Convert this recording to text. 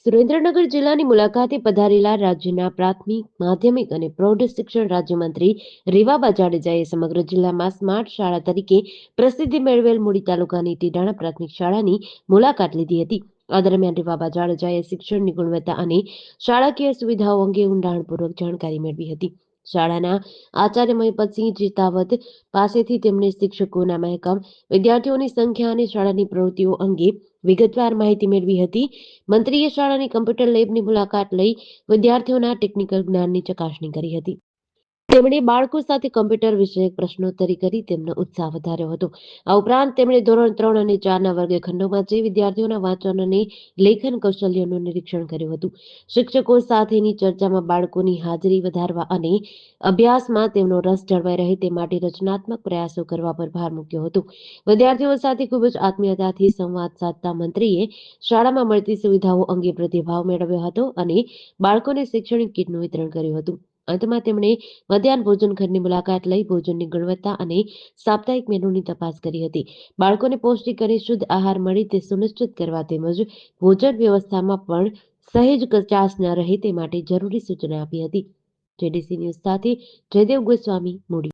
સુરેન્દ્રનગર જિલ્લાની મુલાકાતે પધારેલા રાજ્યના પ્રાથમિક, માધ્યમિક અને પ્રૌઢ શિક્ષણ રાજ્યમંત્રી રેવાબા જાડેજાએ સમગ્ર જિલ્લામાં સ્માર્ટ શાળા તરીકે પ્રસિદ્ધિ મેળવેલ મૂળી તાલુકાની ટીડાણા પ્રાથમિક શાળાની મુલાકાત લીધી હતી. આ દરમિયાન રેવાબા જાડેજાએ શિક્ષણની ગુણવત્તા અને શાળાકીય સુવિધાઓ અંગે ઊંડાણપૂર્વક જાણકારી મેળવી હતી. શાળાના આચાર્ય મહિપતસિંહ ચિતાવત પાસેથી તેમણે શિક્ષકોના મહેકમ, વિદ્યાર્થીઓની સંખ્યા અને શાળાની પ્રવૃત્તિઓ અંગે વિગતવાર માહિતી મેળવી હતી. મંત્રીએ શાળાની કમ્પ્યુટર લેબની મુલાકાત લઈ વિદ્યાર્થીઓના ટેકનિકલ જ્ઞાનની ચકાસણી કરી હતી. તેમણે બાળકો સાથે કમ્પ્યુટર વિષયક પ્રશ્નોત્તરી કરી તેમનો ઉત્સાહ વધાર્યો હતો. આ ઉપરાંત તેમણે ધોરણ 3 અને 4ના વર્ગખંડોમાં જઈ વિદ્યાર્થીઓના વાંચન અને લેખન કૌશલ્યનું નિરીક્ષણ કર્યું હતું. શિક્ષકો સાથેની ચર્ચામાં બાળકોની હાજરી વધારવા અને અભ્યાસમાં તેમનો રસ જળવાઈ રહે તે માટે રચનાત્મક પ્રયાસો કરવા પર ભાર મૂક્યો હતો. વિદ્યાર્થીઓ સાથે ખૂબ જ આત્મીયતાથી સંવાદ સાધતા મંત્રીએ શાળામાં મળતી સુવિધાઓ અંગે પ્રતિભાવ મેળવ્યો હતો અને બાળકોને શૈક્ષણિક કીટનું વિતરણ કર્યું હતું. અંતમાં તેમણે મધ્યાહન ભોજન ઘરની મુલાકાત લઈ ભોજનની ગુણવત્તા અને સાપ્તાહિક મેનુની તપાસ કરી હતી. બાળકોને પૌષ્ટિક અને શુદ્ધ આહાર મળે તે સુનિશ્ચિત કરવા તેમજ ભોજન વ્યવસ્થામાં પણ સહેજ કચાશ ન રહે તે માટે જરૂરી સૂચના આપી હતી. જેડીસી ન્યૂઝ સાથે જયદેવ ગોસ્વામી, મૂડી.